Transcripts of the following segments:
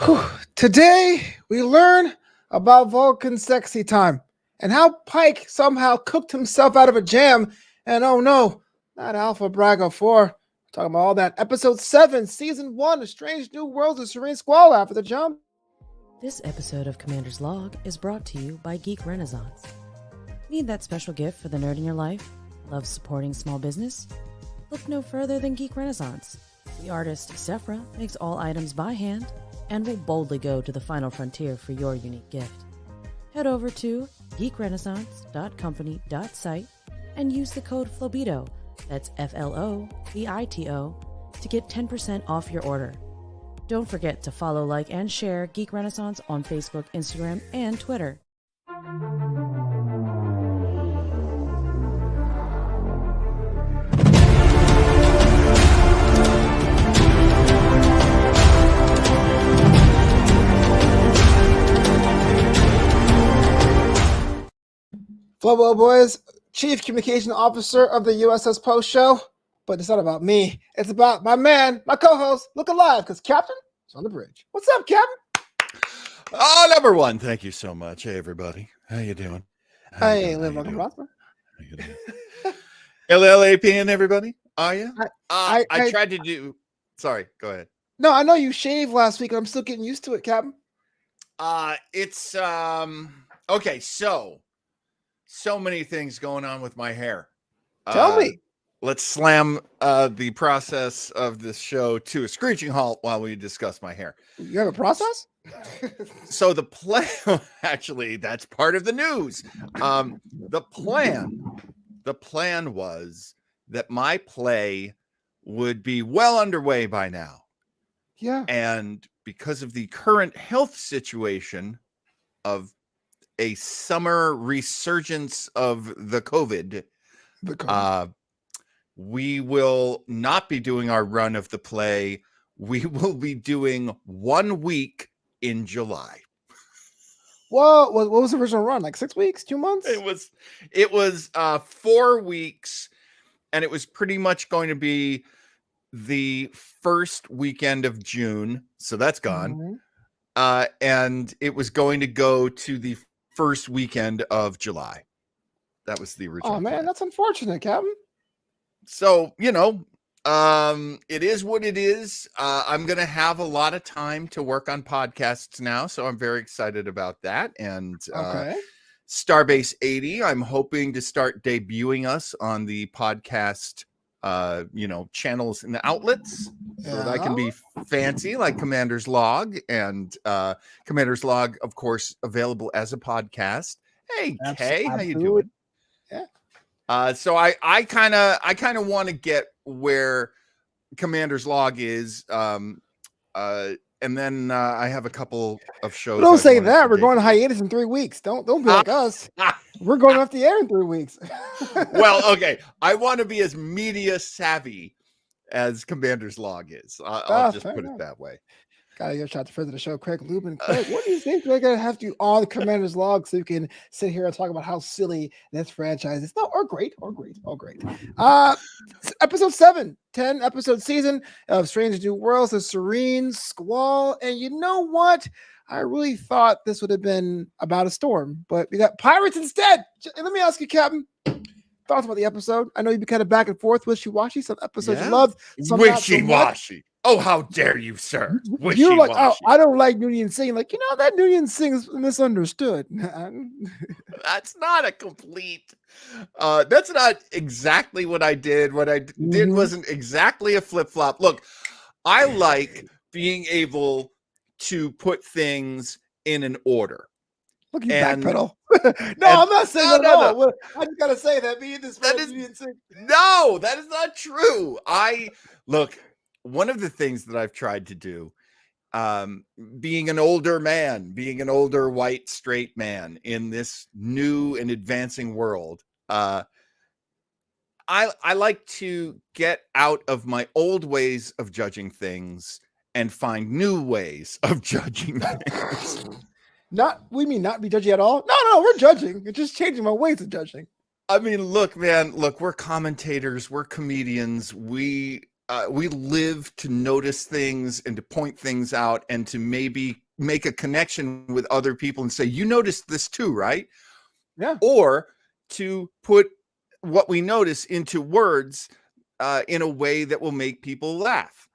Whew. Today, we learn about Vulcan's sexy time and how Pike somehow cooked himself out of a jam. And oh no, not Alpha Braga 4. Talking about all that. Episode 7, Season 1 of Strange New Worlds of Serene Squall after the jump. This episode of Commander's Log is brought to you by Geek Renaissance. Need that special gift for the nerd in your life? Love supporting small business? Look no further than Geek Renaissance. The artist, Sephra, makes all items by hand and will boldly go to the final frontier for your unique gift. Head over to geekrenaissance.company.site and use the code FLOBITO, that's FLOBITO, to get 10% off your order. Don't forget to follow, like, and share Geek Renaissance on Facebook, Instagram, and Twitter. Flobo Boys, Chief Communication Officer of the USS PostShow. But it's not about me. It's about my man, my co-host, Look Alive, because Captain is on the bridge. What's up, Captain? Oh, number one. Thank you so much. Hey, everybody. How you doing? Hey, live long and prosper. How you doing? LLAPN, everybody. Are you? I tried to do... Sorry, go ahead. No, I know you shaved last week, and I'm still getting used to it, Captain. It's... Okay, so many things going on with my hair. Tell me. Let's slam the process of this show to a screeching halt while we discuss my hair. You have a process? So the plan, actually, that's part of the news. The plan was that my play would be well underway by now. Yeah. And because of the current health situation of a summer resurgence of the COVID, we will not be doing our run of the play. We will be doing 1 week in July. Whoa, what was the original run? Like 6 weeks, 2 months? It was 4 weeks, and it was pretty much going to be the first weekend of June. So that's gone. Mm-hmm. And it was going to go to the first weekend of July. That was the original. Oh man, plan. That's unfortunate, Captain. So, it is what it is. I'm going to have a lot of time to work on podcasts now, so I'm very excited about that. And Starbase 80, I'm hoping to start debuting us on the podcast, channels and channels so that I can be fancy like Commander's Log. And Commander's Log, of course, available as a podcast. Hey, Kay, how you doing? Yeah. So I kind of want to get where Commander's Log is, and then I have a couple of shows. Don't say that. We're going to hiatus in 3 weeks. Don't be like us. We're going off the air in 3 weeks. Well, okay. I want to be as media savvy as Commander's Log is. I'll just put it that way. Gotta give a shout out to friends of the show, Craig Lubin. Craig, what do you think? We're gonna have to do all the Commander's Log so you can sit here and talk about how silly this franchise is. No, or great. Episode 7, 10 episode season of Strange New Worlds of Serene Squall. And you know what? I really thought this would have been about a storm, but we got pirates instead. Let me ask you, Captain. Thoughts about the episode? I know you've been kind of back and forth, wishy-washy. Some episodes you loved, some wishy-washy. Oh, how dare you, sir? You're like, oh, I don't like Noonien Singh. Like, that Noonien Singh is misunderstood. That's not a complete. That's not exactly what I did. What I did wasn't exactly a flip-flop. Look, I like being able to put things in an order. Look, you backpedal. I'm not saying that at all. No. I just gotta say that. No, that is not true. Look. One of the things that I've tried to do, being an older white straight man in this new and advancing world, I like to get out of my old ways of judging things and find new ways of judging things. Not be judgy at all? No, we're judging. It's just changing my ways of judging. I mean, look, man, we're commentators, we're comedians, we we live to notice things and to point things out and to maybe make a connection with other people and say, you noticed this too, right? Yeah. Or to put what we notice into words in a way that will make people laugh.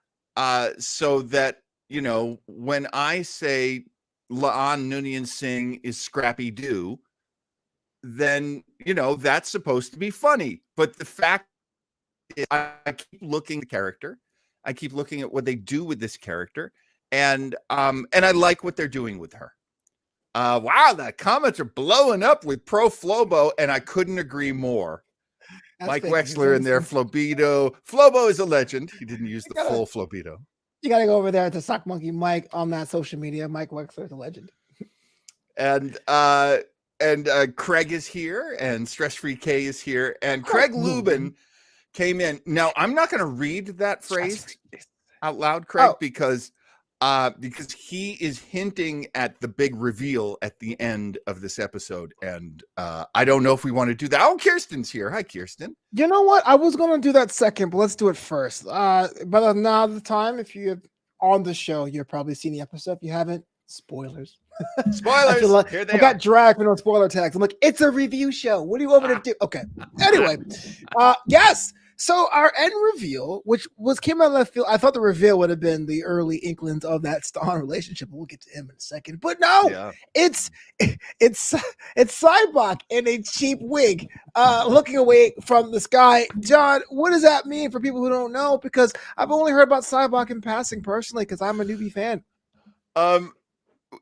So that, you know, when I say Laan Noonien Singh is Scrappy Doo, then, you know, that's supposed to be funny. But the fact is, I keep looking at the character. I keep looking at what they do with this character. And I like what they're doing with her. Wow, the comments are blowing up with pro Flobo, and I couldn't agree more. That's Mike fake. Wexler in there, Flobido. Flobo is a legend. He didn't use the full Flobido. You got to go over there to Sock Monkey Mike on that social media. Mike Wexler is a legend. And Craig is here, and Stress Free K is here, and Craig Lubin came in. Now, I'm not going to read that phrase out loud, Craig, because he is hinting at the big reveal at the end of this episode, and I don't know if we want to do that. Oh, Kirsten's here. Hi, Kirsten. You know what? I was going to do that second, but let's do it first. But now the time, if you're on the show, you've probably seen the episode. If you haven't, spoilers. Spoilers. Like Here they I got dragged with no spoiler tags. I'm like, it's a review show. What do you want me to do? Okay. Anyway, yes. So our end reveal, which came out of left field, I thought the reveal would have been the early inklings of that Stan relationship. We'll get to him in a second, but no, it's Cybok in a cheap wig, looking away from the sky. John, what does that mean for people who don't know? Because I've only heard about Cybok in passing personally, because I'm a newbie fan.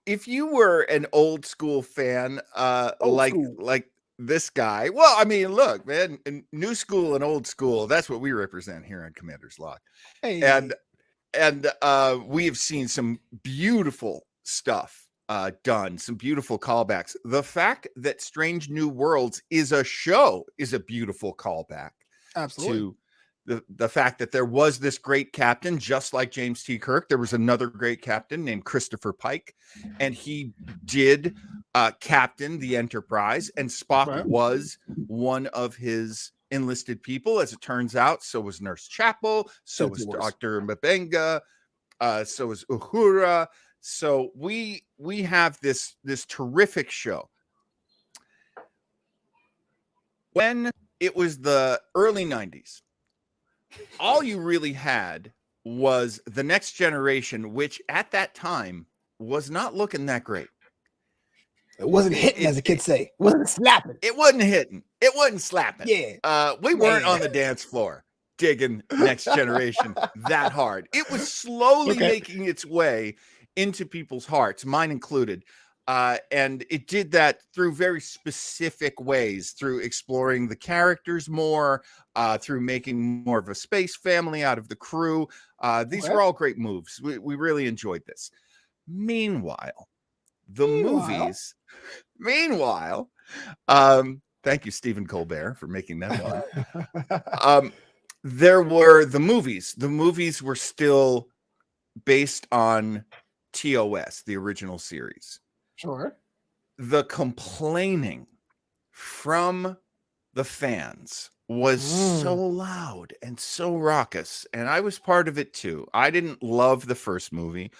If you were an old school fan, like this guy, well, I mean, look, man, new school and old school, that's what we represent here on Commander's Log. Hey. And we have seen some beautiful stuff done, some beautiful callbacks. The fact that Strange New Worlds is a show is a beautiful callback. Absolutely. To the fact that there was this great captain, just like James T. Kirk. There was another great captain named Christopher Pike, and he did captain the Enterprise, and Spock was one of his enlisted people, as it turns out. So was Nurse Chapel, so was Dr. Mabenga, so was Uhura. So we have this terrific show. When it was the early 90s, all you really had was The Next Generation, which at that time was not looking that great. It wasn't hitting, as the kids say. It wasn't slapping. It wasn't hitting. It wasn't slapping. Yeah. We weren't on the dance floor digging Next Generation that hard. It was slowly making its way into people's hearts, mine included. And it did that through very specific ways, through exploring the characters more, through making more of a space family out of the crew. These were all great moves. We really enjoyed this. Meanwhile, movies. Meanwhile, thank you, Stephen Colbert, for making that one. There were the movies. The movies were still based on TOS, the original series. Sure. The complaining from the fans was so loud and so raucous, and I was part of it too. I didn't love the first movie.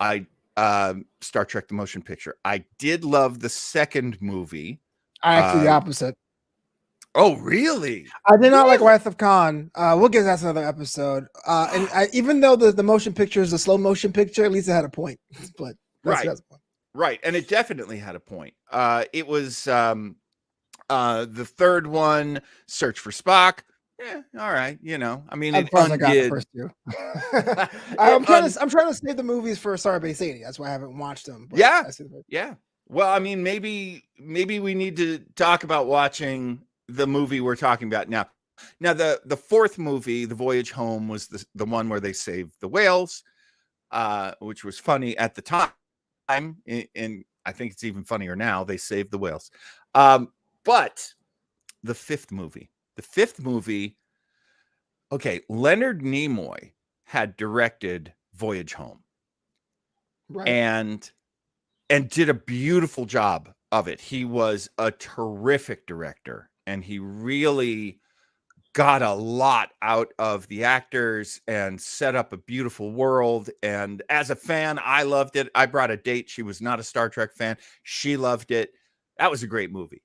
Star Trek the Motion Picture. I did love the second movie. Actually, the opposite. Oh, really? I did not like Wrath of Khan. We'll get that to another episode. And even though the motion picture is a slow motion picture, at least it had a point. But that's right, and it definitely had a point. It was the third one, Search for Spock. Yeah, all right. You know, I mean, it undid. I got the first two. I'm trying to save the movies for Starbase 80. That's why I haven't watched them. But yeah. Well, I mean, maybe we need to talk about watching the movie we're talking about now. Now, the fourth movie, The Voyage Home, was the one where they saved the whales, which was funny at the time, and I think it's even funnier now. They saved the whales. But the fifth movie, okay, Leonard Nimoy had directed Voyage Home, and did a beautiful job of it. He was a terrific director, and he really got a lot out of the actors and set up a beautiful world. And as a fan, I loved it. I brought a date. She was not a Star Trek fan. She loved it. That was a great movie.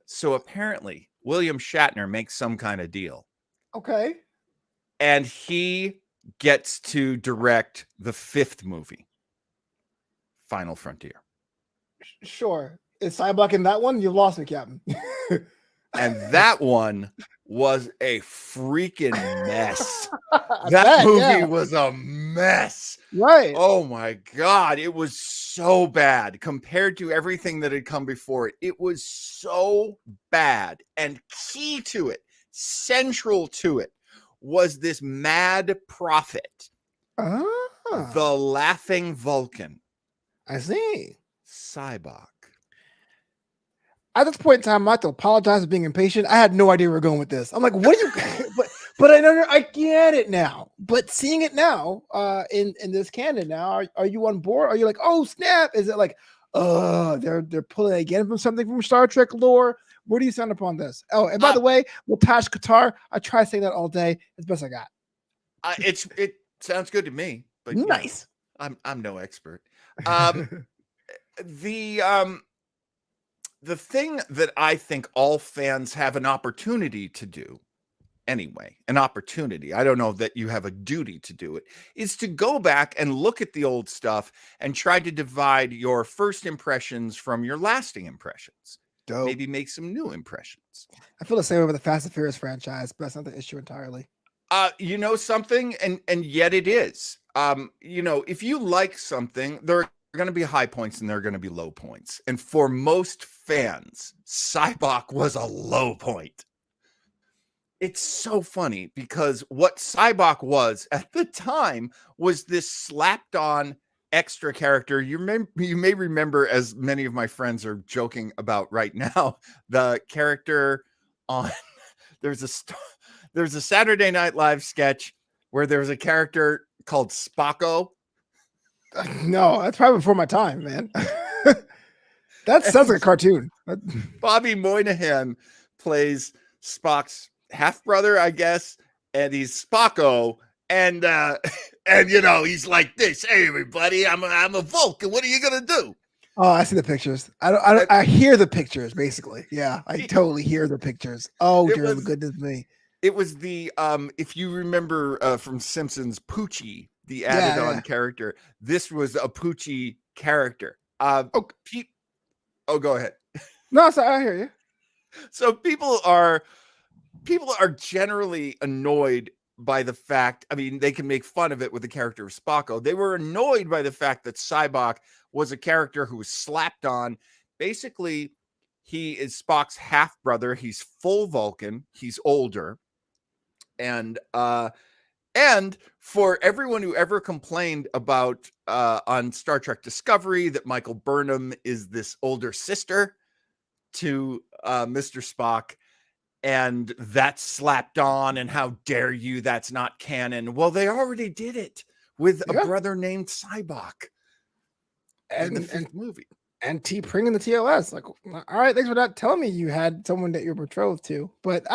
So apparently, William Shatner makes some kind of deal. Okay. And he gets to direct the 5th movie, Final Frontier. Sure. Is Cyborg in that one? You've lost me, Captain. And that one was a freaking mess. That movie was a mess. Right. Oh my God. It was so bad compared to everything that had come before it. It was so bad. And key to it, central to it, was this mad prophet, the laughing Vulcan. I see. Sybok. At this point in time, I have to apologize for being impatient. I had no idea we were going with this. I'm like, what are you? but I get it now. But seeing it now, in this canon now, are you on board? Are you like, oh snap? Is it like, they're pulling again from something from Star Trek lore? Where do you stand upon this? Oh, and by the way, with Tash Qatar, I try saying that all day. It's the best I got. It sounds good to me. But nice. I'm no expert. The thing that I think all fans have an opportunity to do, anyway, an opportunity, I don't know that you have a duty to do it, is to go back and look at the old stuff and try to divide your first impressions from your lasting impressions. Dope. Maybe make some new impressions. I feel the same way with the Fast and Furious franchise, but that's not the issue entirely. You know something, and yet it is. If you like something, there are going to be high points and there are going to be low points. And for most fans, Sybok was a low point. It's so funny because what Sybok was at the time was this slapped on extra character. You may remember, as many of my friends are joking about right now, the character on there's a Saturday Night Live sketch where there's a character called Spocko. No, that's probably before my time, man. That sounds like a cartoon. Bobby Moynihan plays Spock's half brother, I guess, and he's Spocko, and he's like this. Hey, everybody, I'm a Vulcan. What are you gonna do? Oh, I see the pictures. I hear the pictures, basically. Yeah, I totally hear the pictures. Oh, dear goodness me. It was the if you remember from Simpsons, Poochie, the added-on character. This was a Poochie character. Go ahead. No, sorry, I hear you. So people are generally annoyed by the fact. I mean, they can make fun of it with the character of Spocko. They were annoyed by the fact that Sybok was a character who was slapped on. Basically, he is Spock's half brother. He's full Vulcan. He's older. And for everyone who ever complained about on Star Trek Discovery that Michael Burnham is this older sister to Mr. Spock, and that's slapped on, and how dare you, that's not canon. Well, they already did it with a brother named Sybok in the 5th movie. And T-Pring in the TOS. Like, all right, thanks for not telling me you had someone that you're betrothed to. But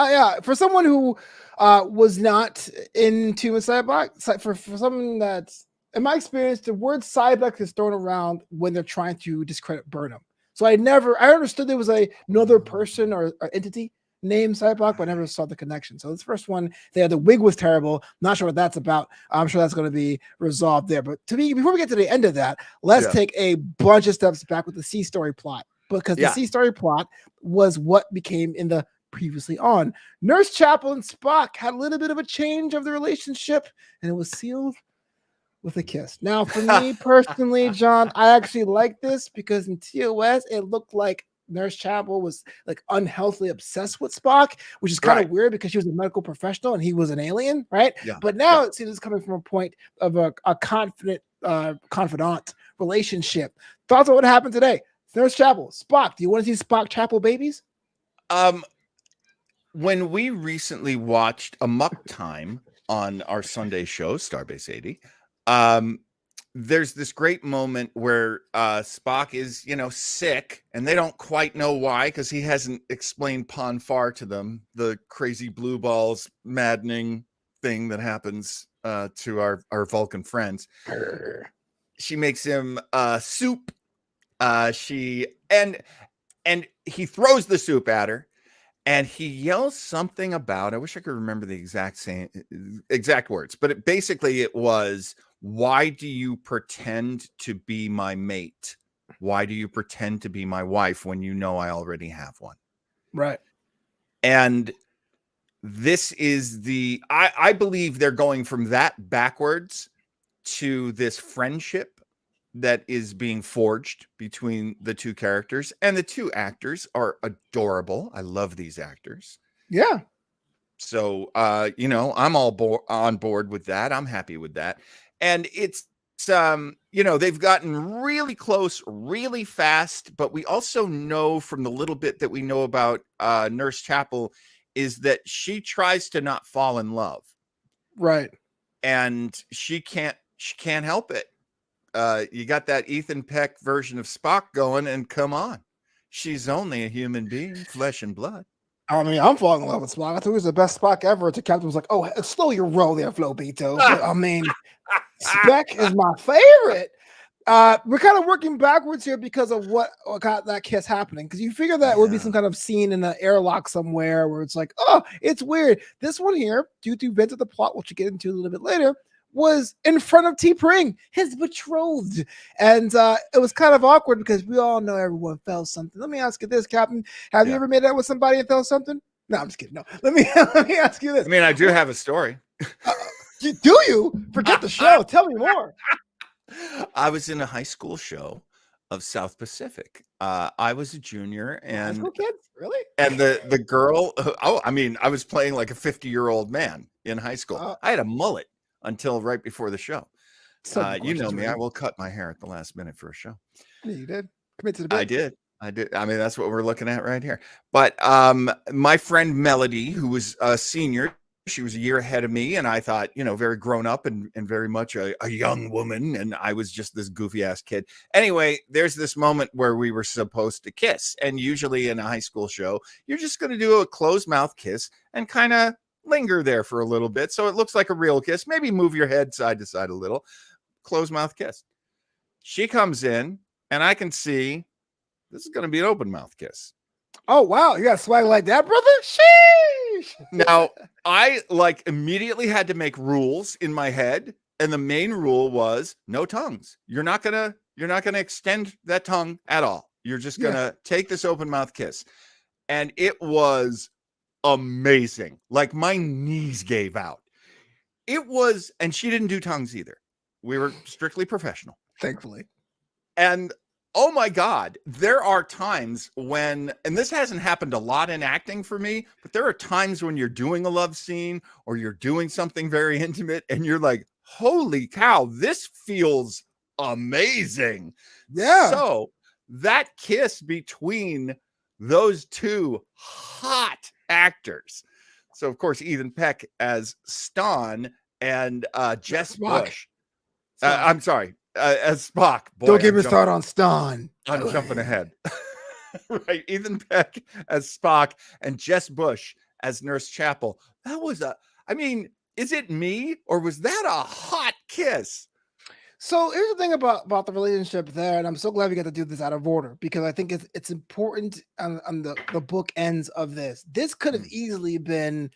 for someone who was not into a Sybok, for someone that's, in my experience, the word Sybok is thrown around when they're trying to discredit Burnham. So I understood there was another person or entity named Sybok, but I never saw the connection. So this first one there, the wig was terrible. Not sure what that's about. I'm sure that's going to be resolved there. But before we get to the end of that, let's take a bunch of steps back with the C story plot, because the C story plot was what became in the previously on. Nurse Chapel and Spock had a little bit of a change of the relationship, and it was sealed with a kiss. Now, for me personally, John, I actually like this because in TOS, it looked like Nurse Chapel was like unhealthily obsessed with Spock, which is kind of weird because she was a medical professional and he was an alien, right? Yeah. But now it seems it's coming from a point of a confidant relationship. Thoughts on what happened today? Nurse Chapel, Spock. Do you want to see Spock Chapel babies? When we recently watched Amok Time on our Sunday show, Starbase 80, there's this great moment where Spock is, sick, and they don't quite know why, because he hasn't explained Pon farr to them, the crazy blue balls maddening thing that happens to our Vulcan friends. She makes him soup. And he throws the soup at her, and he yells something about, I wish I could remember the exact words, but it was, why do you pretend to be my mate? Why do you pretend to be my wife when you know I already have one? Right. And this is I believe they're going from that backwards to this friendship that is being forged between the two characters, and the two actors are adorable. I love these actors. Yeah. So, I'm all on board with that. I'm happy with that. And it's, they've gotten really close, really fast, but we also know from the little bit that we know about Nurse Chapel is that she tries to not fall in love. Right. And she can't help it. You got that Ethan Peck version of Spock going, and come on, she's only a human being, flesh and blood. I mean, I'm falling in love with Spock. I thought he was the best Spock ever. The captain was like, "Oh, slow your roll there, Flobito." But, I mean, Speck is my favorite. We're kind of working backwards here because of what got that kiss happening. Because you figure that would be some kind of scene in an airlock somewhere where it's like, oh, it's weird. This one here, due to events of the plot, which we'll get into a little bit later, was in front of T. Pring, his betrothed. And it was kind of awkward because we all know everyone felt something. Let me ask you this, Captain. Have you ever made out with somebody and felt something? No, I'm just kidding. No, let me ask you this. I mean, I do have a story. Do you? Forget the show. Tell me more. I was in a high school show of South Pacific. I was a junior, and high school kids? Really? And the girl, I was playing like a 50-year-old man in high school. I had a mullet until right before the show. You know me, I will cut my hair at the last minute for a show. Yeah, you did. Commit to the bit. I did. I mean, that's what we're looking at right here. But my friend Melody, who was a senior, she was a year ahead of me, and I thought, very grown up and very much a young woman, and I was just this goofy ass kid. Anyway, there's this moment where we were supposed to kiss, and usually in a high school show, you're just going to do a closed mouth kiss and kind of linger there for a little bit so it looks like a real kiss. Maybe move your head side to side a little. Closed mouth kiss. She comes in, and I can see this is going to be an open mouth kiss. Oh, wow. You got swag like that, brother? Sheesh. Now, I immediately had to make rules in my head. And the main rule was no tongues. You're not going to extend that tongue at all. You're just going to take this open mouth kiss. And it was amazing. Like, my knees gave out. It was, and she didn't do tongues either. We were strictly professional. Thankfully. And oh my God, there are times when, and this hasn't happened a lot in acting for me, but there are times when you're doing a love scene or you're doing something very intimate and you're like, holy cow, this feels amazing. Yeah. So that kiss between those two hot actors. So of course, Ethan Peck as Stan and Jess Bush. I'm sorry. As Spock. Boy, don't get me started on Stan. I'm jumping ahead. Right. Ethan Peck as Spock and Jess Bush as Nurse Chapel. That was is it me or was that a hot kiss? So here's the thing about the relationship there, and I'm so glad we got to do this out of order because I think it's important on the book ends of this. This could have easily been,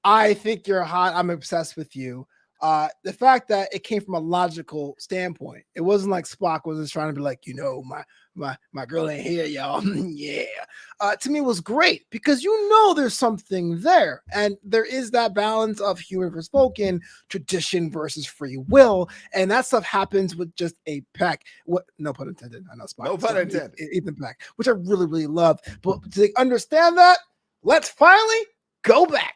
I think you're hot, I'm obsessed with you. The fact that it came from a logical standpoint, it wasn't like Spock was just trying to be like, my girl ain't here, y'all. Yeah. To me, it was great because there's something there, and there is that balance of human versus Vulcan, tradition versus free will, and that stuff happens with just a Peck. What? No pun intended. I know Spock. No pun intended. Ethan Peck, which I really, really love. But to understand that, let's finally go back.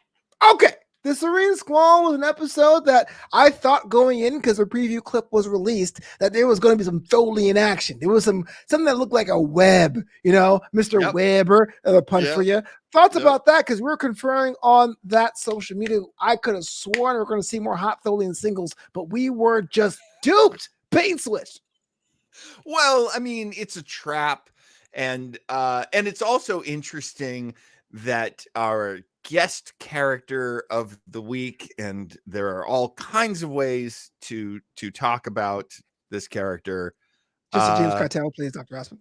Okay. The Serene Squall was an episode that I thought going in, because the preview clip was released, that there was going to be some Tholian action. There was something that looked like a web, Mr. Weber, a punch for you. Thoughts about that? Because we were conferring on that social media. I could have sworn we were going to see more hot Tholian singles, but we were just duped bait and switch. Well, I mean, it's a trap, and it's also interesting that our guest character of the week, and there are all kinds of ways to talk about this character. Jesse James Keitel plays Dr. Aspen.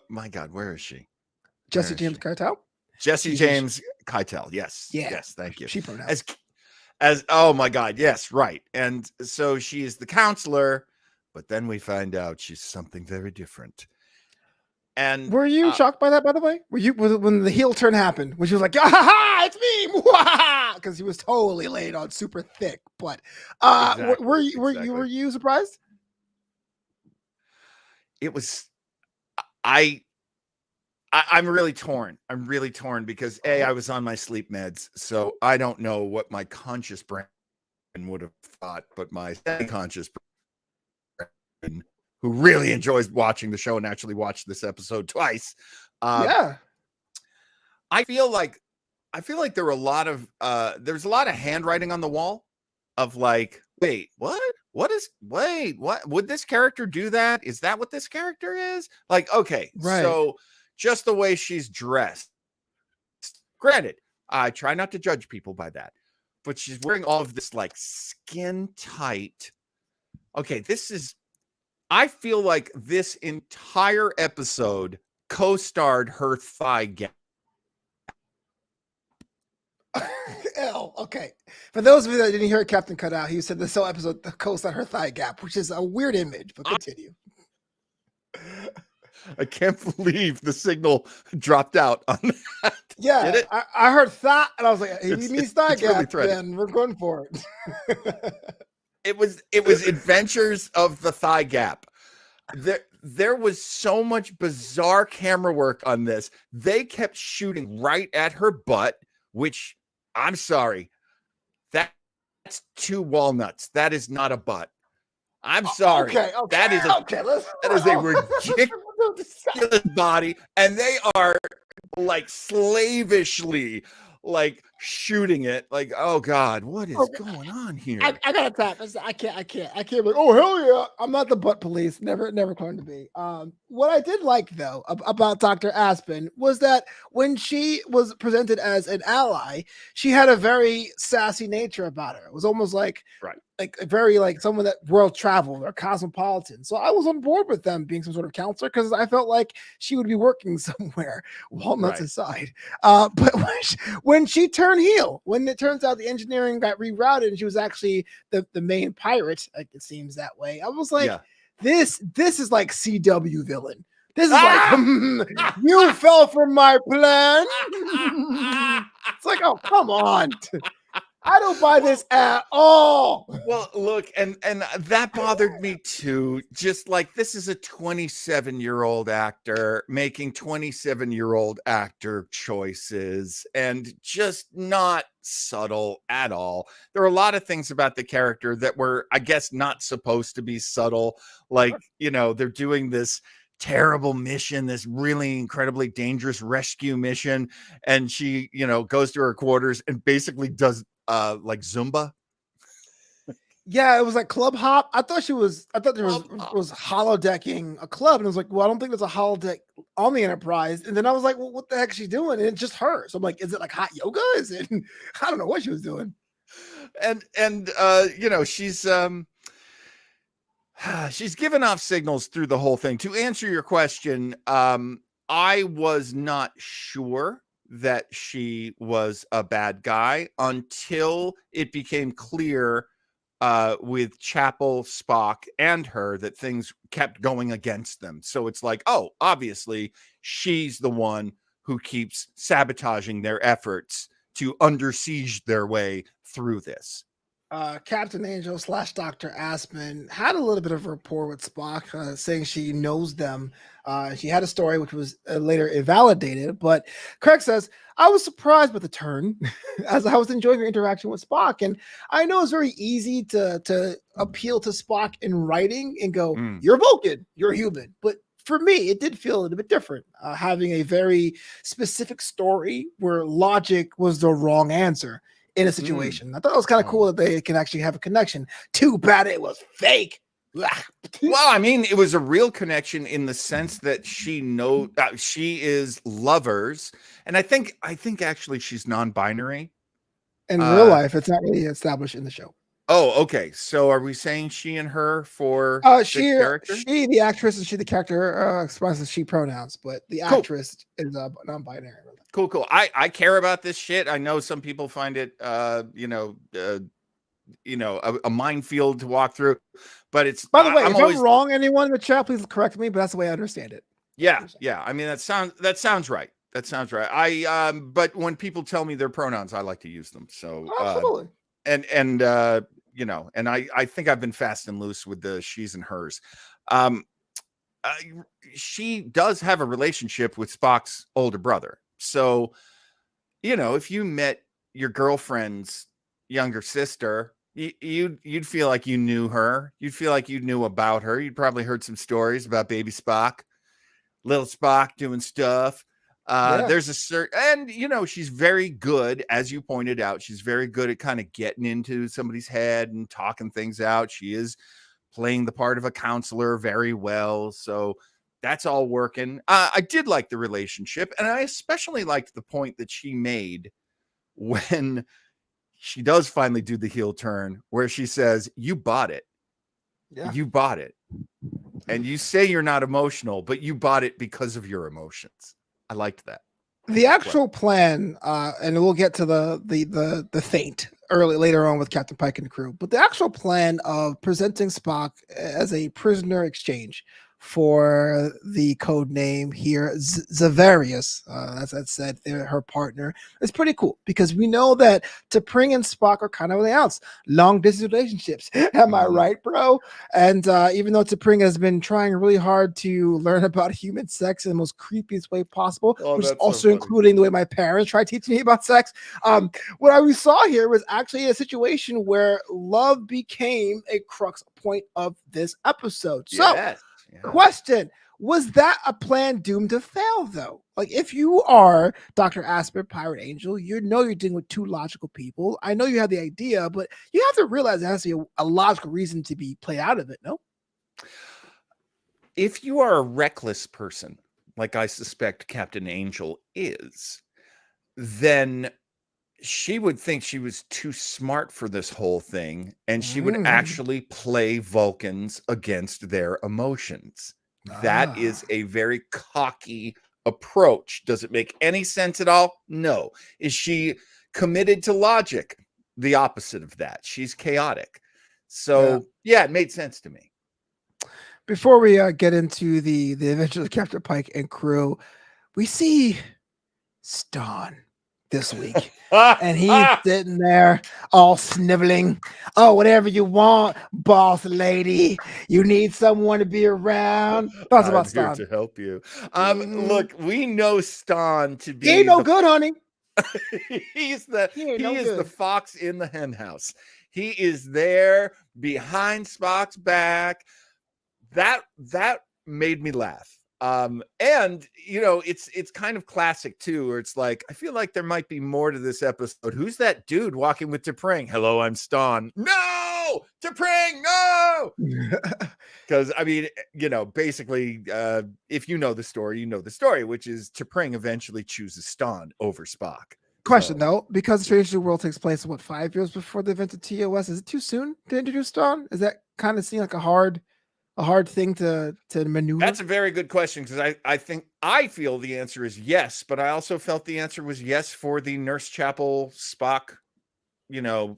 My God, where is she? Jesse James Keitel. Jesse James Keitel. Yes. Yeah. Yes. Thank you. She pronouns. As oh my God, yes, right. And so she is the counselor, but then we find out she's something very different. And were you shocked by that, by the way? Were you when the heel turn happened, when she was like, "Ah, ha, ha, it's me," because he was totally laid on super thick. But exactly, were you surprised? It was. I'm really torn. I'm really torn because I was on my sleep meds, so I don't know what my conscious brain would have thought, but my semi-conscious brain, who really enjoys watching the show and actually watched this episode twice. I feel like there were a lot of there's a lot of handwriting on the wall of like, wait, what would this character do that? Is that what this character is? Like, okay, right. So just the way she's dressed. Granted, I try not to judge people by that, but she's wearing all of this like skin tight. Okay, I feel like this entire episode co-starred her thigh gap. Okay. For those of you that didn't hear Captain cut out, he said this whole episode co-starred her thigh gap, which is a weird image, but continue. I can't believe the signal dropped out on that. Yeah, I heard that, and I was like, he means thigh gap, really and we're going for it. It was Adventures of the Thigh Gap. There was so much bizarre camera work on this. They kept shooting right at her butt, which, I'm sorry, that's 2 walnuts. That is not a butt. I'm sorry. Okay. That is a ridiculous body, and they are like slavishly like shooting it. Like, oh God, what is going on here? I gotta tap. I can't. Like, oh hell yeah! I'm not the butt police. Never claimed to be. What I did like though about Dr. Aspen was that when she was presented as an ally, she had a very sassy nature about her. It was almost like very like someone that world traveled or cosmopolitan. So I was on board with them being some sort of counselor because I felt like she would be working somewhere, walnuts aside. But when she turned heel, when it turns out the engineering got rerouted and she was actually the main pirate, like it seems that way, I was like, this is like CW villain. This is like, you fell for my plan. It's like, oh, come on. I don't buy this at all. Well, look, and that bothered me too. Just like, this is a 27-year-old actor making 27-year-old actor choices and just not subtle at all. There are a lot of things about the character that were, I guess, not supposed to be subtle. Like, they're doing this terrible mission, this really incredibly dangerous rescue mission, and she, goes to her quarters and basically does like Zumba. Yeah, it was like club hop. I thought there was holodecking a club, and I was like, well, I don't think there's a holodeck on the Enterprise. And then I was like, well, what the heck is she doing? And it's just her. So I'm like, is it like hot yoga? Is it? I don't know what she was doing. And she's given off signals through the whole thing. To answer your question, I was not sure that she was a bad guy until it became clear with Chapel, Spock, and her that things kept going against them. So it's like, oh, obviously she's the one who keeps sabotaging their efforts to under siege their way through this. Captain Angel / Dr. Aspen had a little bit of rapport with Spock, saying she knows them. She had a story which was later invalidated, but Craig says, I was surprised with the turn as I was enjoying her interaction with Spock. And I know it's very easy to appeal to Spock in writing and go, you're Vulcan, you're human. But for me, it did feel a little bit different, having a very specific story where logic was the wrong answer. in a situation. I thought it was kind of cool that they can actually have a connection. Too bad it was fake. Well, I mean, it was a real connection in the sense that she is lovers, and I think actually she's non-binary. In real life, it's not really established in the show. Oh, okay. So are we saying she and her for she the actress, and she the character expresses she pronouns, but the actress is non-binary. Cool. I care about this shit. I know some people find it a minefield to walk through, but it's, by the way, if I'm wrong, anyone in the chat, please correct me, but that's the way I understand it. Yeah. I mean, that sounds right. But when people tell me their pronouns, I like to use them. So absolutely. And I think I've been fast and loose with the she's and hers. She does have a relationship with Spock's older brother. So, if you met your girlfriend's younger sister, you'd feel like you knew her. You'd feel like you knew about her. You'd probably heard some stories about baby Spock, little Spock doing stuff. There's a certain, and she's very good, as you pointed out, she's very good at kind of getting into somebody's head and talking things out. She is playing the part of a counselor very well. So that's all working. I did like the relationship, and I especially liked the point that she made when she does finally do the heel turn, where she says, "You bought it. Yeah. You bought it. And you say you're not emotional, but you bought it because of your emotions." I liked that. The actual plan, and we'll get to the feint later on with Captain Pike and the crew, but the actual plan of presenting Spock as a prisoner exchange for the code name here, Zavarius, as I said, her partner, is pretty cool because we know that T'Pring and Spock are kind of the outs, long distance relationships. Am I right, bro? And even though T'Pring has been trying really hard to learn about human sex in the most creepiest way possible, which is also including the way my parents tried teaching me about sex, what we saw here was actually a situation where love became a crux point of this episode. So. Yes. Question, was that a plan doomed to fail, though? Like, if you are Dr. Asper, Pirate Angel, you're dealing with two logical people. I know you have the idea, but you have to realize there has to be a logical reason to be played out of it, no? If you are a reckless person, like I suspect Captain Angel is, then she would think she was too smart for this whole thing, and she would actually play Vulcans against their emotions. That is a very cocky approach. Does it make any sense at all? No. Is she committed to logic? The opposite of that. She's chaotic. So, yeah, it made sense to me. Before we get into the adventure of Captain Pike and crew, we see Ston this week, and he's sitting there all sniveling. "Oh, whatever you want, boss lady. You need someone to be around." Thoughts about Ston? Here to help you. Look, we know Ston to be. He ain't no good, honey. He is the fox in the hen house. He is there behind Spock's back. That made me laugh. And it's kind of classic too, where it's like, I feel like there might be more to this episode. Who's that dude walking with T'Pring? "Hello, I'm Ston." "No, T'Pring, no." Because I mean, basically, if you know the story, which is T'Pring eventually chooses Ston over Spock. Question though, because Strange New World takes place 5 years before the event of TOS, is it too soon to introduce Ston? Is that kind of seem like a hard thing to maneuver? That's a very good question, because I feel the answer is yes, but I also felt the answer was yes for the Nurse Chapel Spock,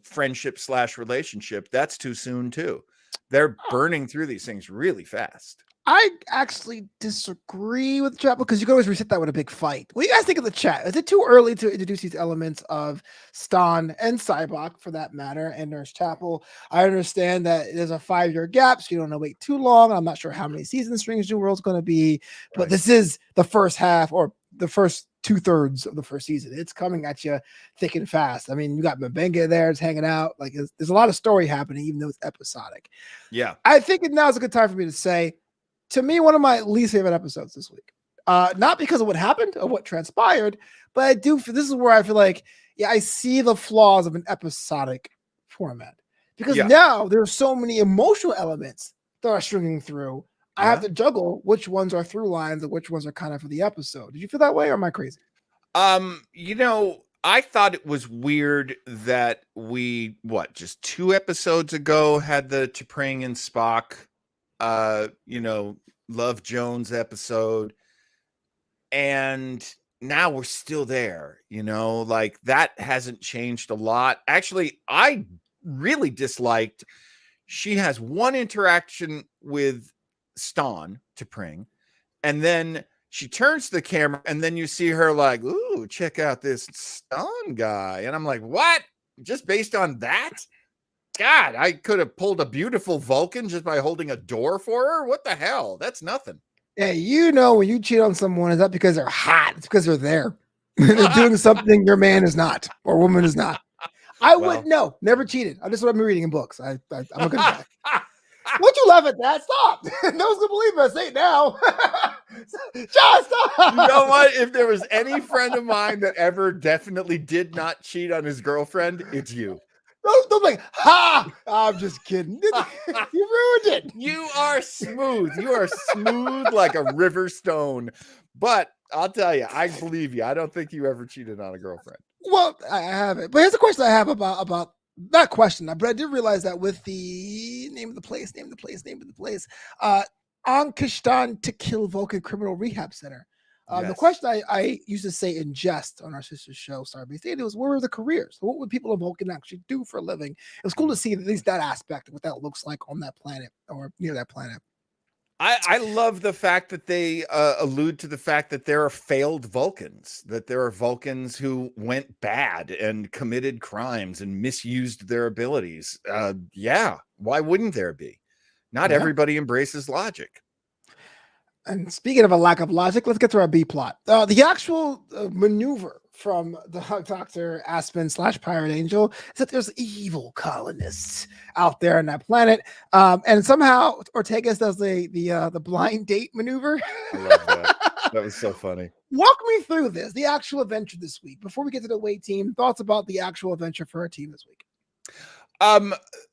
friendship / relationship. That's too soon too. They're burning through these things really fast. I actually disagree with Chapel, because you can always reset that with a big fight. What do you guys think of the chat? Is it too early to introduce these elements of Ston and Cybok, for that matter, and Nurse Chapel? I understand that there's a 5-year gap, so you don't want to wait too long. I'm not sure how many seasons Strange New World is going to be, but This is the first half, or the first 2/3 of the first season. It's coming at you thick and fast. I mean, you got Mbenga there, it's hanging out. Like, there's a lot of story happening, even though it's episodic. Yeah, I think now is a good time for me to say, to me, one of my least favorite episodes this week. Not because of what happened or what transpired, but this is where I feel like yeah, I see the flaws of an episodic format because now there's so many emotional elements that are stringing through. I have to juggle which ones are through lines and which ones are kind of for the episode. Did you feel that way, or am I crazy? I thought it was weird that we just 2 episodes ago had the T'Pring and Spock Love Jones episode, and now we're still there, like that hasn't changed a lot. Actually, I really disliked she has one interaction with Stan T'Pring, and then she turns to the camera, and then you see her like, ooh, check out this Stan guy. And I'm like, what? Just based on that? God, I could have pulled a beautiful Vulcan just by holding a door for her. What the hell? That's nothing. Yeah, when you cheat on someone, is that because they're hot? It's because they're there. They're doing something your man is not, or woman is not. I wouldn't know. Never cheated. I just what I'm reading in books. I'm a good guy. Won't you laugh at that? Stop. No one's gonna believe us. Say it now. John, stop. You know what? If there was any friend of mine that ever definitely did not cheat on his girlfriend, it's you. Don't like, ha! I'm just kidding. You ruined it. You are smooth. You are smooth like a river stone. But I'll tell you, I believe you. I don't think you ever cheated on a girlfriend. Well, I haven't. But here's a question I have about that question. But I did realize that with the name of the place, Ankishtan to Kill Vulcan Criminal Rehab Center. The question I used to say in jest on our sister show, Starbase Data, was where were the careers? What would people of Vulcan actually do for a living? It was cool to see at least that aspect of what that looks like on that planet or near that planet. I love the fact that they allude to the fact that there are failed Vulcans, that there are Vulcans who went bad and committed crimes and misused their abilities. Why wouldn't there be? Not everybody embraces logic. And speaking of a lack of logic, let's get to our B plot. The actual maneuver from the Dr. Aspen / Pirate Angel is that there's evil colonists out there on that planet. And somehow Ortegas does the blind date maneuver. I love that. That was so funny. Walk me through this, the actual adventure this week. Before we get to the away team, thoughts about the actual adventure for our team this week.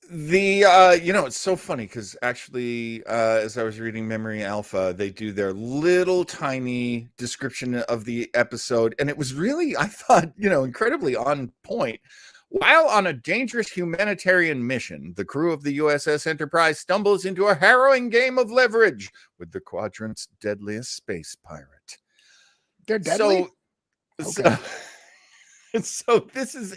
It's so funny because actually, as I was reading Memory Alpha, they do their little tiny description of the episode, and it was really, I thought, incredibly on point. While on a dangerous humanitarian mission, the crew of the USS Enterprise stumbles into a harrowing game of leverage with the quadrant's deadliest space pirate. They're deadly? So this is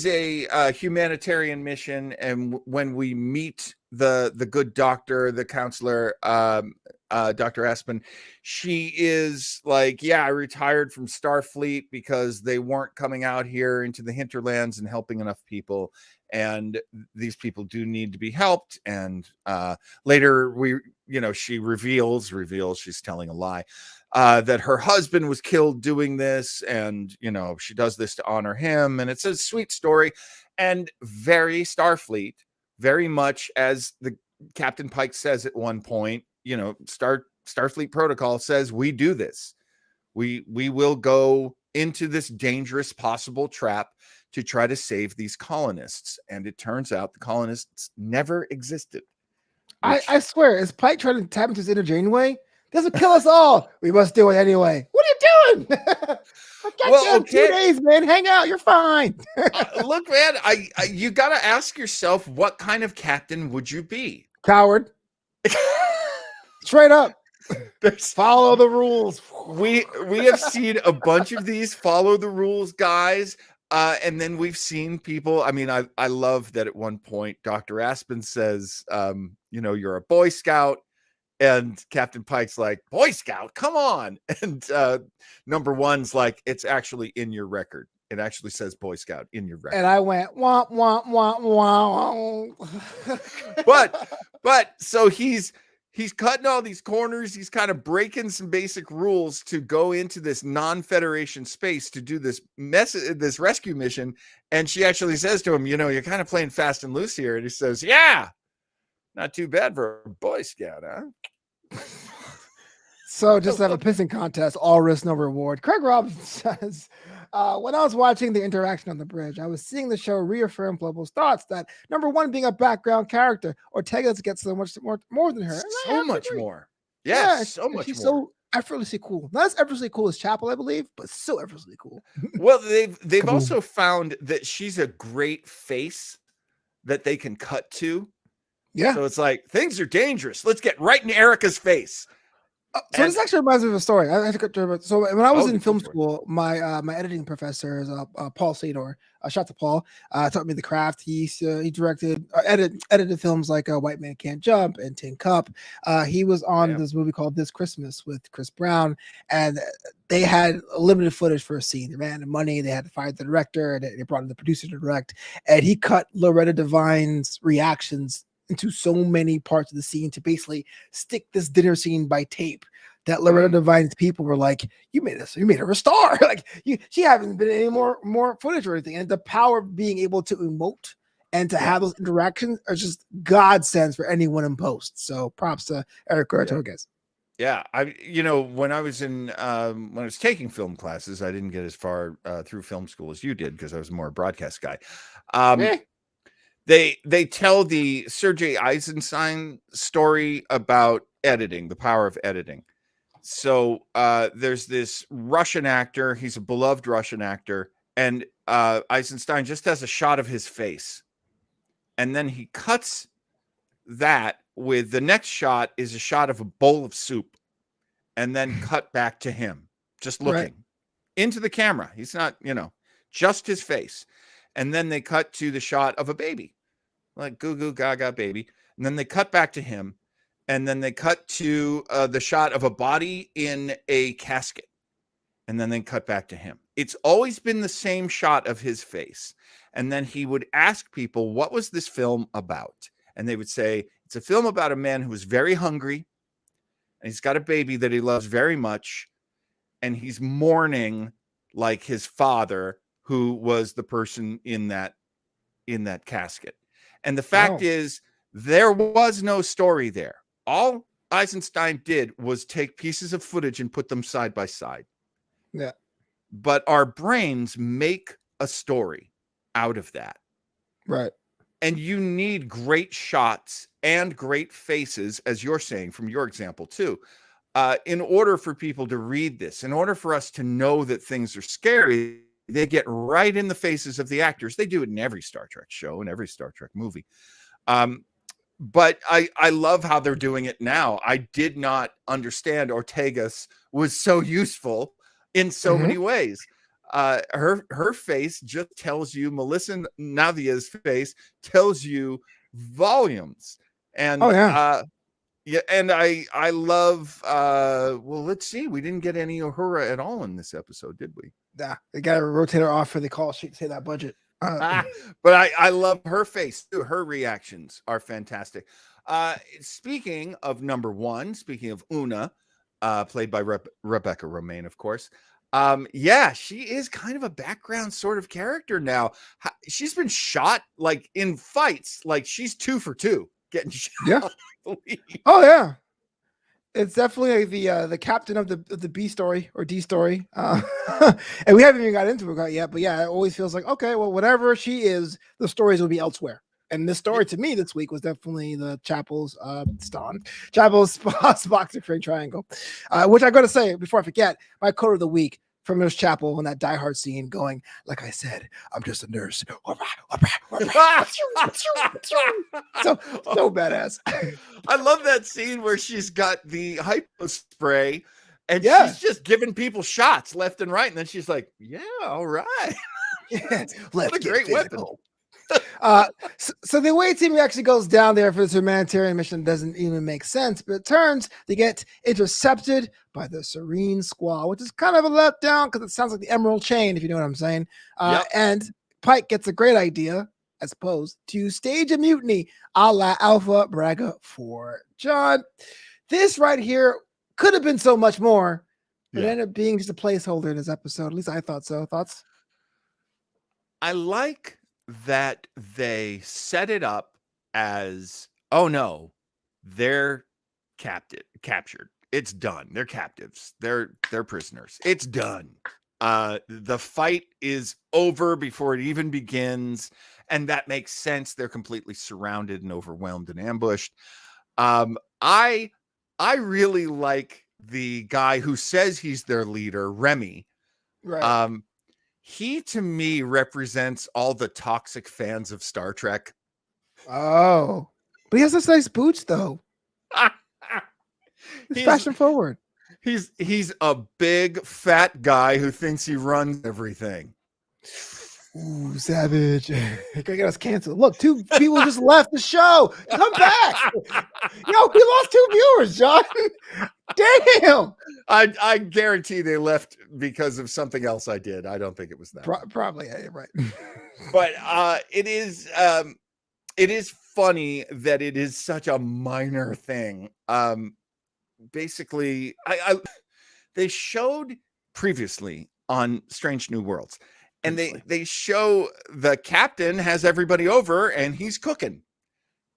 a humanitarian mission, and when we meet the good doctor, the counselor, Dr. Aspen, she is like, I retired from Starfleet because they weren't coming out here into the hinterlands and helping enough people, and these people do need to be helped. And later she reveals she's telling a lie. That her husband was killed doing this, and she does this to honor him, and it's a sweet story and very Starfleet, very much as the Captain Pike says at one point. Starfleet protocol says we do this. We will go into this dangerous possible trap to try to save these colonists, and it turns out the colonists never existed. I swear, is Pike trying to tap into his inner Janeway? This will kill us all. We must do it anyway. What are you doing? Well, 2 days, man. Hang out. You're fine. Look, man, you got to ask yourself, what kind of captain would you be? Coward. Straight up. Follow the rules. We have seen a bunch of these follow the rules guys. And then we've seen people. I mean, I love that at one point, Dr. Aspen says, you're a Boy Scout. And Captain Pike's like, Boy Scout, come on. And number one's like, it's actually in your record. It actually says Boy Scout in your record. And I went, wah, wah, wah, wah. But so he's cutting all these corners. He's kind of breaking some basic rules to go into this non-Federation space to do this rescue mission. And she actually says to him, you're kind of playing fast and loose here. And he says, yeah. Not too bad for a Boy Scout, huh? So just to have a pissing contest, all risk, no reward. Craig Robinson says, when I was watching the interaction on the bridge, I was seeing the show reaffirm Flobo's thoughts that number one, being a background character, Ortega gets so much more than her. So much more. Yes, so much she's more. So effortlessly cool. Not as effortlessly cool as Chapel, I believe, but so effortlessly cool. Well, they've also found that she's a great face that they can cut to. Yeah. So it's like, things are dangerous. Let's get right in Erica's face. So this actually reminds me of a story. So when I was in film school, my my editing professor is Paul Sador. Shout out to Paul. Taught me the craft. He directed, edited films like White Man Can't Jump and Tin Cup. He was on this movie called This Christmas with Chris Brown, and they had limited footage for a scene. They ran out of money. They had to fire the director, and they brought in the producer to direct. And he cut Loretta Devine's reactions into so many parts of the scene to basically stick this dinner scene by tape that Loretta Devine's people were like, you made her a star. Like she hasn't been any more footage or anything. And the power of being able to emote and to have those interactions are just godsends for anyone in post. So props to Eric Ortega. Yeah, when I was when I was taking film classes, I didn't get as far through film school as you did because I was more a broadcast guy. They tell the Sergei Eisenstein story about editing, the power of editing. So there's this Russian actor. He's a beloved Russian actor. And Eisenstein just has a shot of his face. And then he cuts that with the next shot is a shot of a bowl of soup. And then cut back to him, just looking into the camera. He's not, just his face. And then they cut to the shot of a baby, like goo goo gaga baby. And then they cut back to him. And then they cut to the shot of a body in a casket. And then they cut back to him. It's always been the same shot of his face. And then he would ask people, what was this film about? And they would say, it's a film about a man who is very hungry. And he's got a baby that he loves very much. And he's mourning like his father, who was the person in that casket. And the fact is, there was no story there. All Eisenstein did was take pieces of footage and put them side by side. Yeah. But our brains make a story out of that. Right. And you need great shots and great faces, as you're saying from your example too, in order for people to read this, in order for us to know that things are scary. They get right in the faces of the actors. They do it in every Star Trek show and every Star Trek movie. But I love how they're doing it now. I did not understand Ortega's was so useful in so many ways. Her face just tells you, Melissa Navia's face tells you volumes. And and I love well, let's see. We didn't get any Uhura at all in this episode, did we? Nah, they got to rotate her off for the call sheet to say that budget. But I love her face too. Her reactions are fantastic. Speaking of number one, speaking of Una, played by Rebecca Romaine, of course. She is kind of a background sort of character now. She's been shot like in fights, like she's 2 for 2 getting shot. Yeah. Oh yeah. It's definitely the captain of the B story or D story. And we haven't even got into it yet, but yeah, it always feels like, okay, well, whatever she is, the stories will be elsewhere. And this story to me this week was definitely the Chapel's Spock's Frank triangle, which I got to say before I forget, my quote of the week from Nurse Chapel in that Die Hard scene going, like I said, I'm just a nurse. so badass. I love that scene where she's got the hypo spray and she's just giving people shots left and right. And then she's like, yeah, all right. Let's a great weapon. So the way team actually goes down there for this humanitarian mission doesn't even make sense, but it turns they get intercepted by the Serene Squall, which is kind of a letdown because it sounds like the Emerald Chain, if you know what I'm saying. And Pike gets a great idea, I suppose, to stage a mutiny a la Alpha Braga for John. This right here could have been so much more, but it ended up being just a placeholder in this episode. At least I thought so. Thoughts? I like that they set it up as, oh no, they're captured. It's done. They're captives. They're prisoners. It's done. The fight is over before it even begins, and that makes sense. They're completely surrounded and overwhelmed and ambushed. I really like the guy who says he's their leader, Remy. Right. He to me represents all the toxic fans of Star Trek. Oh, but he has those nice boots though. He's fashion forward. He's a big fat guy who thinks he runs everything. Ooh, savage. Gonna get us canceled. Look, 2 people just left the show. Come back. Yo, we lost 2 viewers, John. Damn. I guarantee they left because of something else I did. I don't think it was that. Probably, yeah, right. But it is funny that it is such a minor thing. Basically, they showed previously on Strange New Worlds, and they show the captain has everybody over and he's cooking.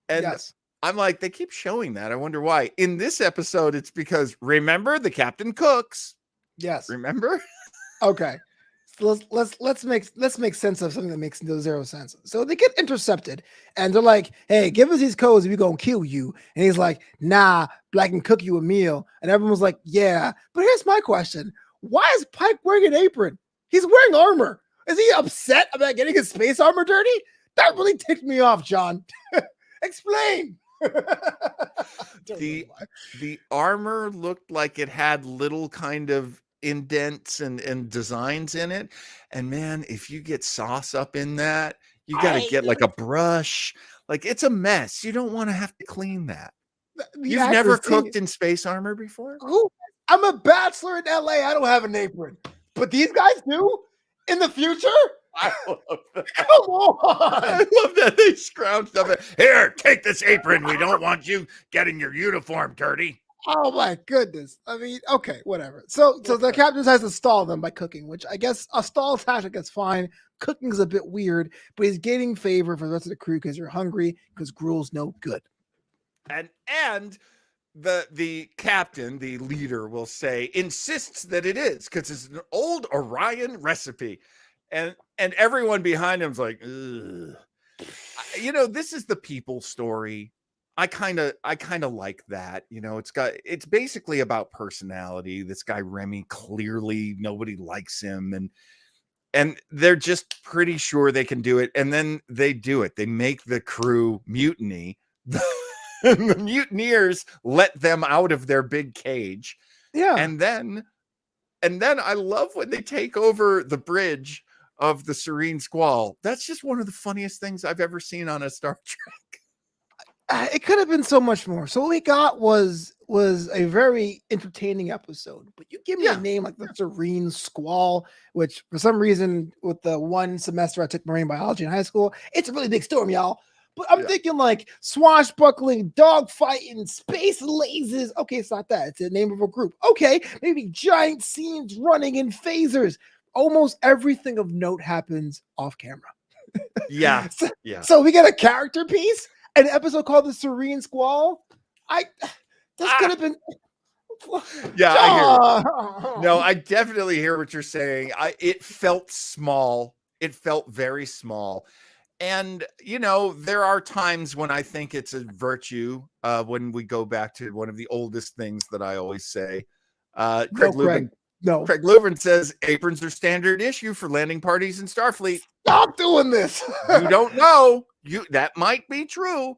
And yes. I'm like, they keep showing that. I wonder why. In this episode, it's because remember the captain cooks. Yes. Remember? Okay. So let's make sense of something that makes no zero sense. So they get intercepted and they're like, hey, give us these codes and we're gonna kill you. And he's like, nah, but I can cook you a meal. And everyone's like, yeah. But here's my question. Why is Pike wearing an apron? He's wearing armor. Is he upset about getting his space armor dirty? That really ticked me off, John. Explain. The armor looked like it had little kind of indents and designs in it, and man, if you get sauce up in that, you got to get like a brush. Like, it's a mess. You don't want to have to clean that. You've never cooked in space armor before? Ooh, I'm a bachelor in LA. I don't have an apron, but these guys do in the future. I love that. Come on. I love that they scrounged up it. Here, take this apron. We don't want you getting your uniform dirty. Oh my goodness. I mean, okay, whatever. So the captain has to stall them by cooking, which I guess a stall tactic is fine. Cooking is a bit weird, but he's gaining favor for the rest of the crew because you're hungry, because gruel's no good. And the captain, the leader, will say, insists that it is because it's an old Orion recipe. And everyone behind him's like, ugh. You know, this is the people story. I kind of like that. You know, it's basically about personality. This guy Remy, clearly nobody likes him, and they're just pretty sure they can do it. And then they do it. They make the crew mutiny. The mutineers let them out of their big cage. Yeah. And then I love when they take over the bridge of the Serene Squall. That's just one of the funniest things I've ever seen on a Star Trek. It could have been so much more. So what we got was a very entertaining episode. But you give me a name like the Serene Squall, which for some reason with the one semester I took marine biology in high school, it's a really big storm, y'all. But I'm thinking like swashbuckling, dogfighting, space lasers. Okay, it's not that. It's the name of a group. Okay, maybe giant scenes running in phasers. Almost everything of note happens off camera. Yeah. So we get a character piece, an episode called The Serene Squall. This could have been. Yeah, I hear it. No, I definitely hear what you're saying. It felt small. It felt very small. And, you know, there are times when I think it's a virtue when we go back to one of the oldest things that I always say. Craig Lubin says aprons are standard issue for landing parties in Starfleet. Stop doing this. You don't know. That might be true.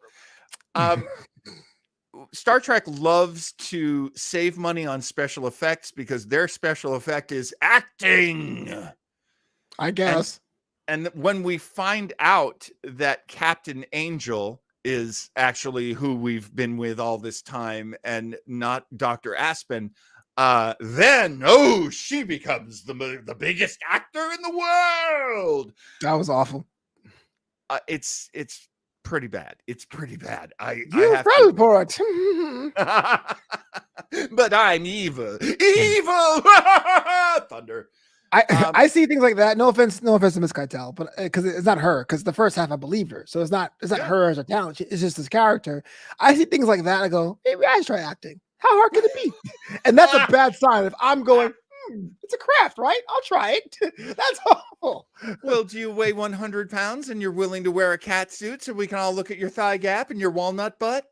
Star Trek loves to save money on special effects because their special effect is acting, I guess. And when we find out that Captain Angel is actually who we've been with all this time and not Dr. Aspen, then she becomes the biggest actor in the world. That was awful. It's pretty bad. It's pretty bad. You fell for it. But I'm evil. Thunder. I see things like that. No offense to Miss Keitel, but because it's not her. Because the first half I believed her, so it's not her as a talent. It's just this character. I see things like that. I go, maybe I should try acting. How hard can it be? And that's a bad sign. If I'm going, it's a craft, right? I'll try it. That's awful. Well, do you weigh 100 pounds and you're willing to wear a cat suit so we can all look at your thigh gap and your walnut butt?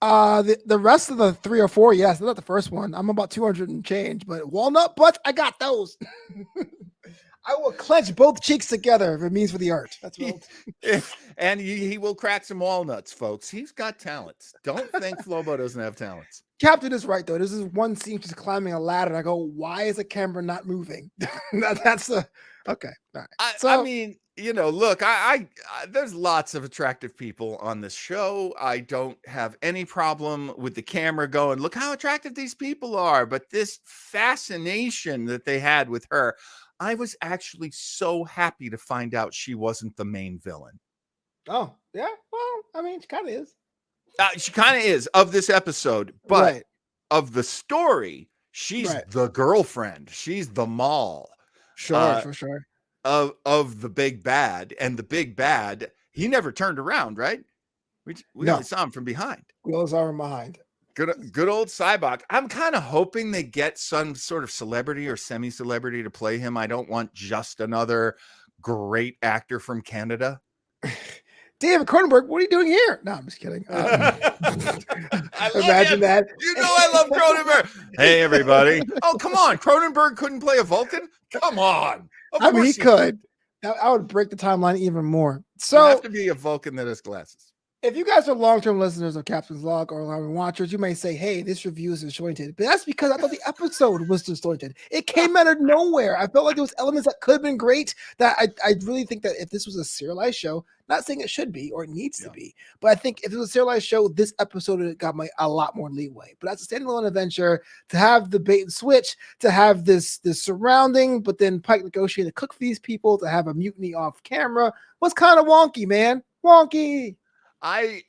The rest of the 3 or 4, yes, not the first one. I'm about 200 and change, but walnut butts, I got those. I will clench both cheeks together if it means for the art. That's what and he will crack some walnuts, folks. He's got talents. Don't think Flobo doesn't have talents. Captain is right, though. This is one scene she's climbing a ladder, and I go, why is the camera not moving? That's the okay. All right. I mean, look, I there's lots of attractive people on this show. I don't have any problem with the camera going, look how attractive these people are. But this fascination that they had with her, I was actually so happy to find out she wasn't the main villain. Oh, yeah. Well, I mean, she kind of is. She kind of is of this episode, but of the story, she's the girlfriend. She's the Maul. Sure, for sure. Of the big bad, and the big bad, he never turned around, right? We only saw him from behind. We only saw him behind. Good old Cybok. I'm kind of hoping they get some sort of celebrity or semi-celebrity to play him. I don't want just another great actor from Canada. David Cronenberg, what are you doing here? No, I'm just kidding. Imagine that. I love Cronenberg. Hey, everybody. Oh, come on. Cronenberg couldn't play a Vulcan? Come on. I mean, he could. I would break the timeline even more. So you have to be a Vulcan that has glasses. If you guys are long-term listeners of Captain's Log or long-term watchers, you may say, hey, this review is disjointed. But that's because I thought the episode was disjointed. It came out of nowhere. I felt like there was elements that could have been great that I really think that if this was a serialized show, not saying it should be or it needs to be, but I think if it was a serialized show, this episode got a lot more leeway. But as a standalone adventure, to have the bait and switch, to have this surrounding, but then Pike negotiating to cook for these people, to have a mutiny off camera was kind of wonky, man. Wonky. I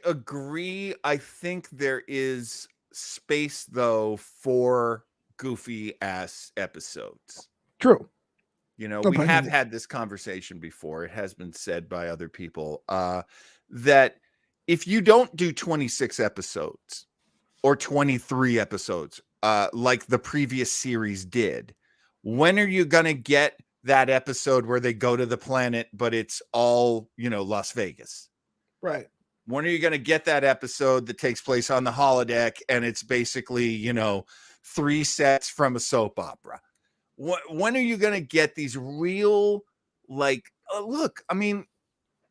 agree. I think there is space though for goofy ass episodes. True. We have had this conversation before. It has been said by other people that if you don't do 26 episodes or 23 episodes like the previous series did, when are you going to get that episode where they go to the planet, but it's all, Las Vegas? Right. When are you going to get that episode that takes place on the holodeck and it's basically, 3 sets from a soap opera? When are you going to get these real, look, I mean,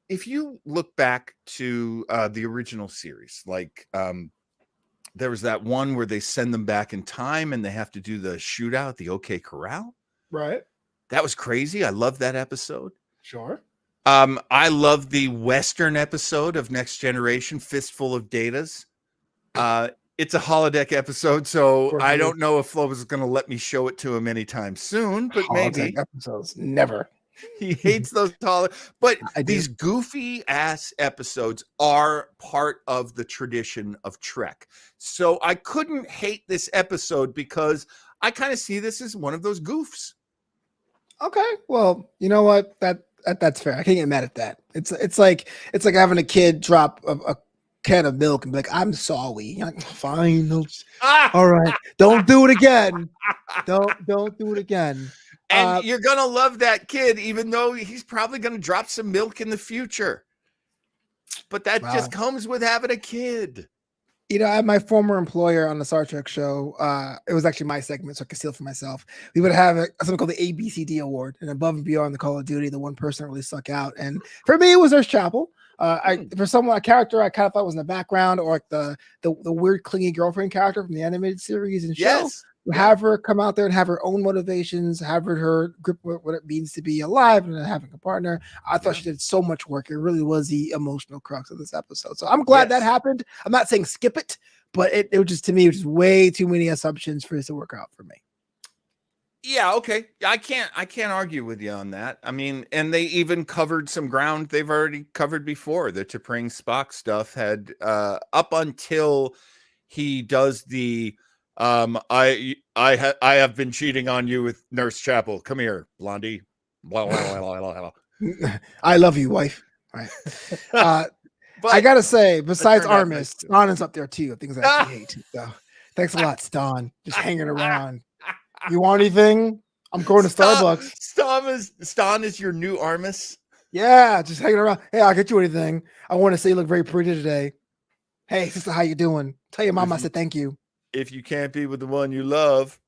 if you look back to the original series, there was that one where they send them back in time and they have to do the shootout, the OK Corral. Right. That was crazy. I love that episode. Sure. I love the Western episode of Next Generation, Fistful of Datas. It's a holodeck episode, so I don't know if Flo is going to let me show it to him anytime soon, but maybe. Episodes, never. He hates those but these goofy ass episodes are part of the tradition of Trek. So I couldn't hate this episode because I kind of see this as one of those goofs. Okay, well, you know what? That's fair. I can't get mad at that. It's like having a kid drop a can of milk and be like, I'm sorry. You're like, fine. All right. Don't do it again. Don't do it again. And you're gonna love that kid, even though he's probably gonna drop some milk in the future. But that just comes with having a kid. I had my former employer on the Star Trek show. It was actually my segment, so I could steal for myself. We would have something called the ABCD Award, and above and beyond the Call of Duty, the one person that really stuck out. And for me, it was Nurse Chapel. For a character I kind of thought was in the background, or like the weird clingy girlfriend character from the animated series and show. Have her come out there and have her own motivations, have her grip what it means to be alive and having a partner. I thought she did so much work. It really was the emotional crux of this episode. So I'm glad that happened. I'm not saying skip it, but it was just, to me, it was just way too many assumptions for this to work out for me. Yeah, okay. I can't argue with you on that. I mean, and they even covered some ground they've already covered before. The T'Pring Spock stuff had up until he does the I have been cheating on you with Nurse Chapel. Come here, Blondie. Blah, blah, blah, blah, blah. I love you, wife. All right. But I gotta say, besides Armis, Anna's up there too. Things I actually hate. So Thanks a lot, Stan. Just hanging around. You want anything? I'm going to Starbucks. Stan is your new Armis. Yeah, just hanging around. Hey, I'll get you anything. I want to say you look very pretty today. Hey, sister, how you doing? Tell your mom I said thank you. If you can't be with the one you love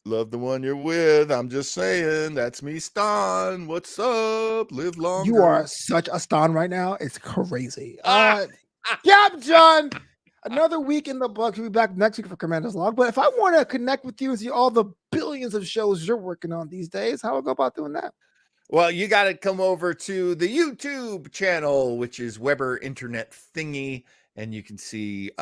the one you're with. I'm just saying, that's me, Stan. What's up? Live longer. You are such a Stan right now. It's crazy. Yeah, John. Another week in the books. We'll be back next week for Commander's Log. But if I want to connect with you and see all the billions of shows you're working on these days, how do I go about doing that? Well, you got to come over to the YouTube channel, which is Weber Internet Thingy, and you can see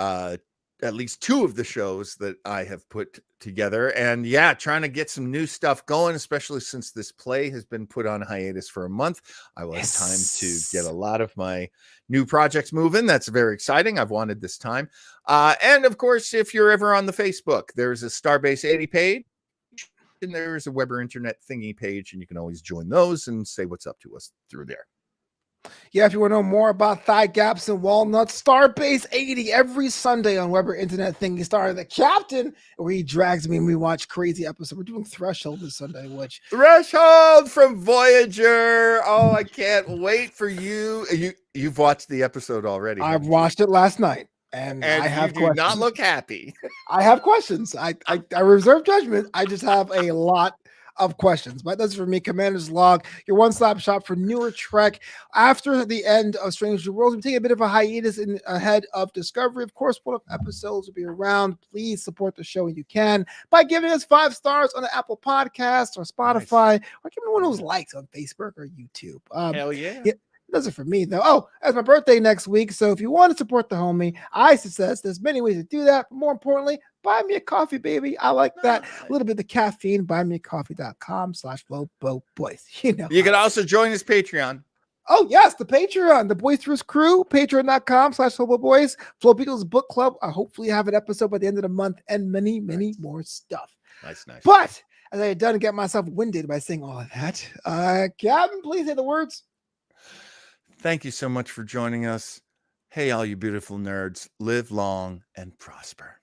at least 2 of the shows that I have put together. And yeah, trying to get some new stuff going, especially since this play has been put on hiatus for a month. I will have time to get a lot of my new projects moving. That's very exciting. I've wanted this time. And of course, if you're ever on the Facebook, there's a Starbase 80 page. And there's a Weber Internet Thingy page, and you can always join those and say what's up to us through there. Yeah, if you want to know more about thigh gaps and walnuts, Starbase 80 every Sunday on Weber Internet Thingy, starring the captain, where he drags me and we watch crazy episodes. We're doing Threshold this Sunday, which Threshold from Voyager. Oh, I can't wait for you. You've watched the episode already. I've watched it last night. And I have you do not look happy. I have questions. I reserve judgment. I just have a lot of questions. But that's for me, Commander's Log, your one-stop shop for newer Trek. After the end of Strange New Worlds, we're taking a bit of a hiatus ahead of Discovery. Of course, one of episodes will be around. Please support the show when you can by giving us 5 stars on the Apple Podcast or Spotify, or giving one of those likes on Facebook or YouTube. Hell yeah. Does it for me though. Oh, it's my birthday next week. So if you want to support the homie, I suggest there's many ways to do that. But more importantly, buy me a coffee, baby. I like that. A little bit of the caffeine. buymeacoffee.com/FloboBoys. You know. You can also join his Patreon. Oh, yes, the Patreon, the Boisterous Crew, patreon.com/FloboBoys. Flo Beagle's book club. I hopefully have an episode by the end of the month and many, many more stuff. Nice. But as I had done to get myself winded by saying all of that, Captain, please say the words. Thank you so much for joining us. Hey, all you beautiful nerds, live long and prosper.